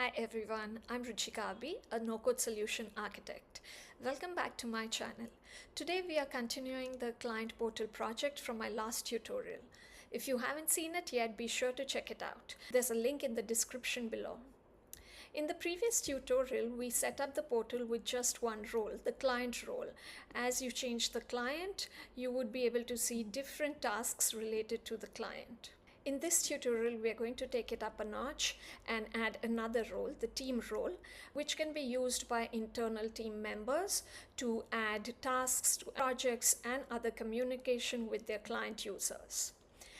Hi everyone, I'm Ruchika Abi, a no-code solution architect. Welcome back to my channel. Today we are continuing the client portal project from my last tutorial. If you haven't seen it yet, be sure to check it out. There's a link in the description below. In the previous tutorial, we set up the portal with just one role, the client role. As you change the client, you would be able to see different tasks related to the client. In this tutorial, we are going to take it up a notch and add another role, the team role, which can be used by internal team members to add tasks to projects and other communication with their client users.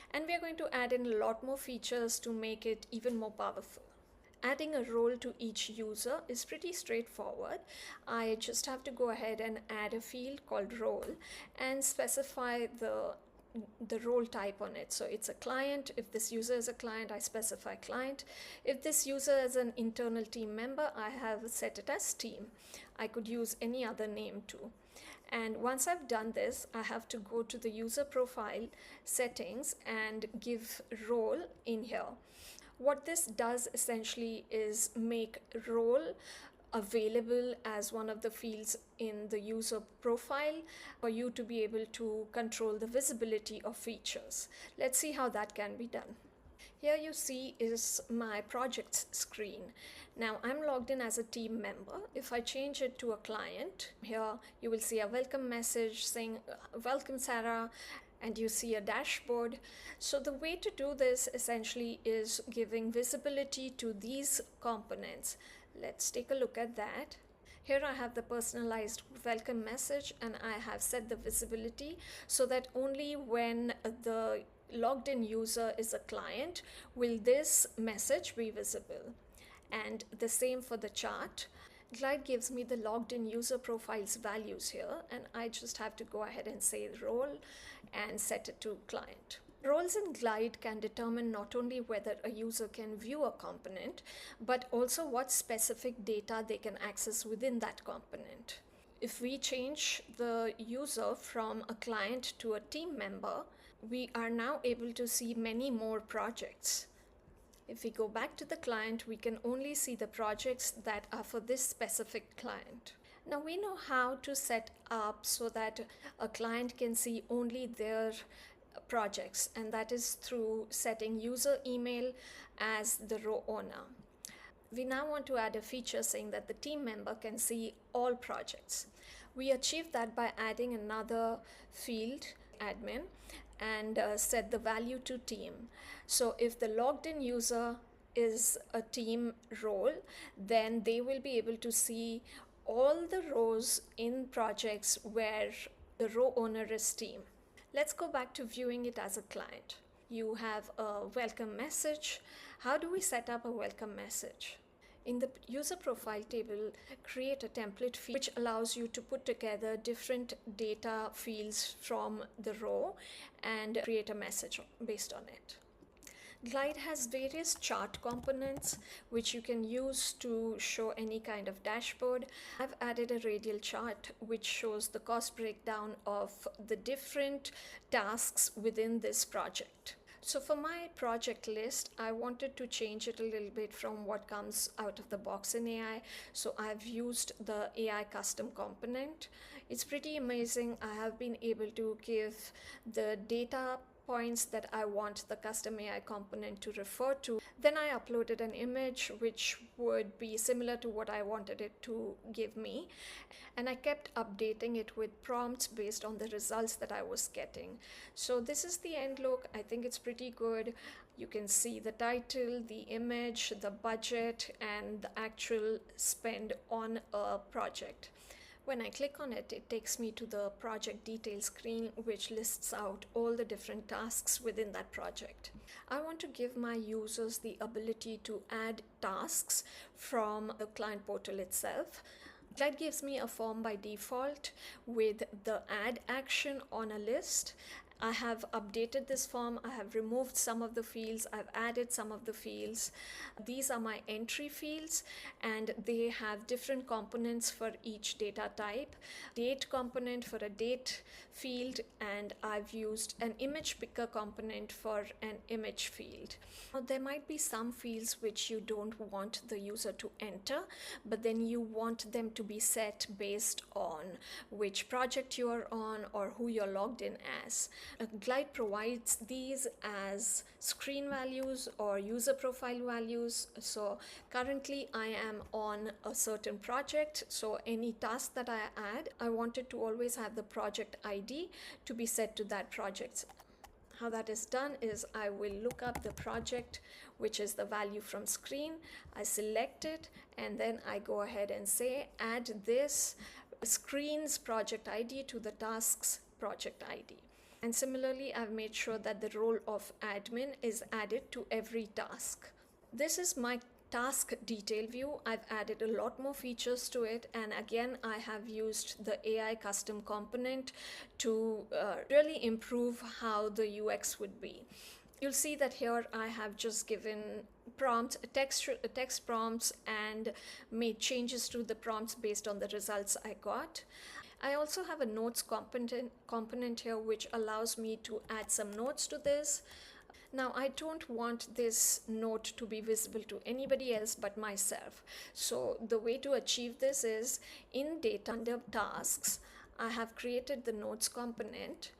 And we are going to add in a lot more features to make it even more powerful. Adding a role to each user is pretty straightforward. I just have to go ahead and add a field called role and specify the role type on it. So it's a client. If this user is a client, I specify client. If this user is an internal team member, I have set it as team. I could use any other name too. And once I've done this, I have to go to the user profile settings and give role in here. What this does essentially is make role available as one of the fields in the user profile for you to be able to control the visibility of features. Let's see how that can be done. Here you see is my projects screen. Now I'm logged in as a team member. If I change it to a client, here you will see a welcome message saying, welcome Sarah, and you see a dashboard. So the way to do this essentially is giving visibility to these components. Let's take a look at that. Here I have the personalized welcome message and I have set the visibility so that only when the logged in user is a client will this message be visible. And the same for the chart. Glide gives me the logged in user profiles values here, and I just have to go ahead and say role and set it to client. Roles in Glide can determine not only whether a user can view a component, but also what specific data they can access within that component. If we change the user from a client to a team member, we are now able to see many more projects. If we go back to the client, we can only see the projects that are for this specific client. Now we know how to set up so that a client can see only their projects, and that is through setting user email as the row owner. We now want to add a feature saying that the team member can see all projects. We achieve that by adding another field, admin, and set the value to team. So if the logged in user is a team role, then they will be able to see all the rows in projects where the row owner is team. Let's go back to viewing it as a client. You have a welcome message. How do we set up a welcome message? In the user profile table, create a template field which allows you to put together different data fields from the row and create a message based on it. Glide has various chart components which you can use to show any kind of dashboard. I've added a radial chart which shows the cost breakdown of the different tasks within this project. So for my project list, I wanted to change it a little bit from what comes out of the box in AI. So I've used the AI custom component. It's pretty amazing. I have been able to give the data points that I want the custom AI component to refer to. Then I uploaded an image which would be similar to what I wanted it to give me. And I kept updating it with prompts based on the results that I was getting. So this is the end look. I think it's pretty good. You can see the title, the image, the budget, and the actual spend on a project. When I click on it, it takes me to the project details screen, which lists out all the different tasks within that project. I want to give my users the ability to add tasks from the client portal itself. Glide gives me a form by default with the add action on a list. I have updated this form. I have removed some of the fields. I've added some of the fields. These are my entry fields, and they have different components for each data type. Date component for a date field, and I've used an image picker component for an image field. Now, there might be some fields which you don't want the user to enter, but then you want them to be set based on which project you are on or who you're logged in as. Glide provides these as screen values or user profile values. So currently I am on a certain project, so any task that I add, I wanted to always have the project ID to be set to that project. How that is done is I will look up the project, which is the value from screen. I select it, and then I go ahead and say add this screen's project ID to the task's project ID. And similarly, I've made sure that the role of admin is added to every task. This is my task detail view. I've added a lot more features to it, and again I have used the AI custom component to really improve how the UX would be. You'll see that here I have just given prompts, text prompts, and made changes to the prompts based on the results I got. I also have a notes component here which allows me to add some notes to this. Now, I don't want this note to be visible to anybody else but myself. So the way to achieve this is in data under tasks, I have created the notes component.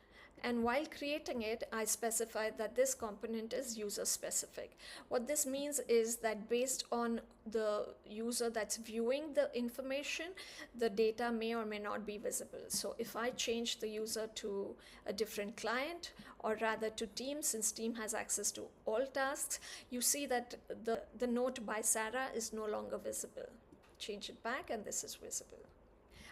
And while creating it, I specified that this component is user specific. What this means is that based on the user that's viewing the information, the data may or may not be visible. So if I change the user to a different client, or rather to Team, since Team has access to all tasks, you see that the note by Sarah is no longer visible. Change it back and this is visible.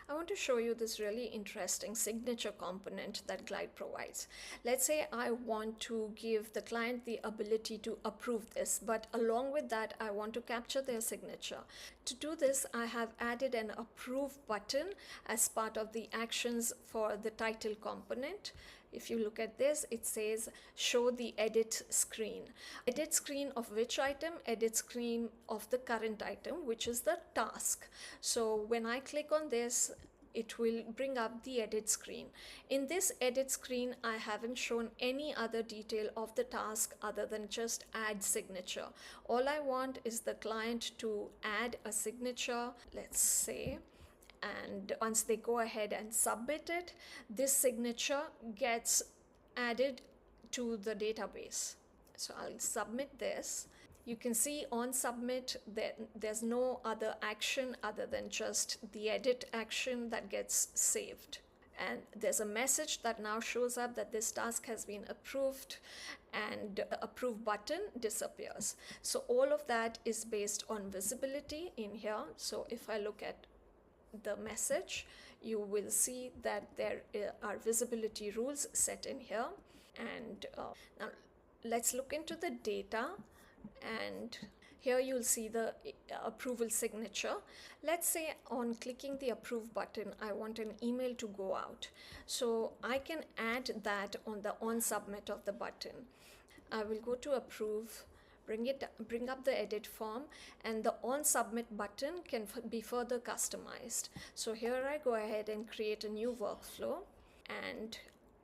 I want to show you this really interesting signature component that Glide provides. Let's say I want to give the client the ability to approve this, but along with that, I want to capture their signature. To do this, I have added an approve button as part of the actions for the title component. If you look at this, it says show the edit screen. Edit screen of which item? Edit screen of the current item, which is the task. So when I click on this, it will bring up the edit screen. In this edit screen, I haven't shown any other detail of the task other than just add signature. All I want is the client to add a signature, let's say, and once they go ahead and submit it, this signature gets added to the database. So I'll submit this. You can see on submit that there's no other action other than just the edit action that gets saved. And there's a message that now shows up that this task has been approved, and the approve button disappears. So all of that is based on visibility in here. So if I look at the message, you will see that there are visibility rules set in here. And now let's look into the data, and here you'll see the approval signature. Let's say on clicking the approve button, I want an email to go out. So I can add that on the on submit of the button. I will go to approve, bring up the edit form, and the on submit button can be further customized. So here I go ahead and create a new workflow, and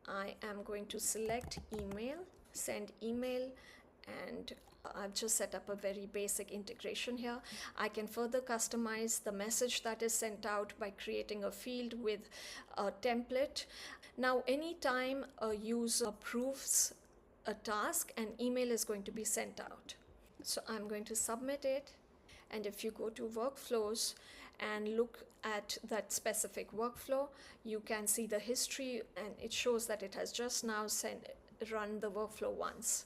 I am going to select email, send email, and I've just set up a very basic integration here. I can further customize the message that is sent out by creating a field with a template. Now, anytime a user approves a task, an email is going to be sent out. So I'm going to submit it, and if you go to workflows and look at that specific workflow, you can see the history, and it shows that it has just now run the workflow once.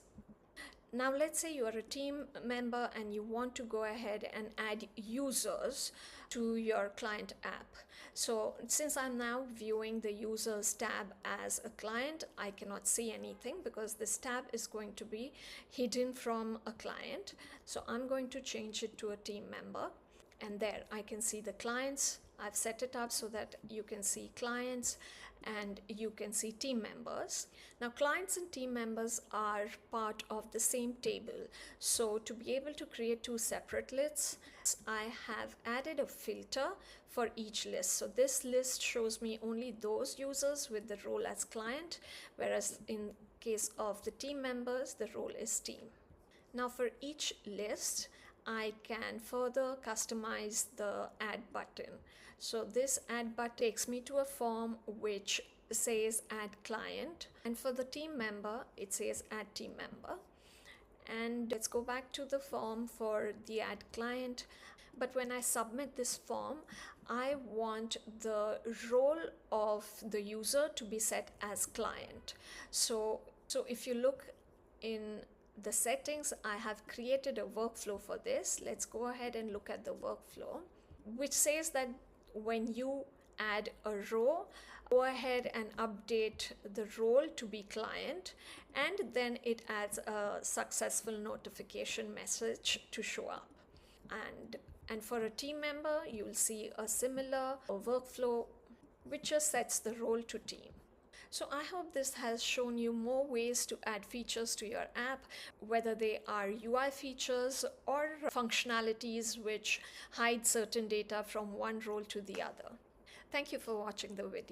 Now let's say you are a team member and you want to go ahead and add users to your client app. So since I'm now viewing the users tab as a client, I cannot see anything because this tab is going to be hidden from a client. So I'm going to change it to a team member. And there I can see the clients. I've set it up so that you can see clients and you can see team members. Now clients and team members are part of the same table. So to be able to create two separate lists, I have added a filter for each list. So this list shows me only those users with the role as client, whereas in case of the team members, the role is team. Now for each list, I can further customize the add button. So this add button takes me to a form which says add client, and for the team member it says add team member. And let's go back to the form for the add client. But when I submit this form, I want the role of the user to be set as client. So if you look in the settings, I have created a workflow for this. Let's go ahead and look at the workflow, which says that when you add a row, go ahead and update the role to be client, and then it adds a successful notification message to show up. And for a team member, you'll see a similar workflow which just sets the role to team. So I hope this has shown you more ways to add features to your app, whether they are UI features or functionalities which hide certain data from one role to the other. Thank you for watching the video.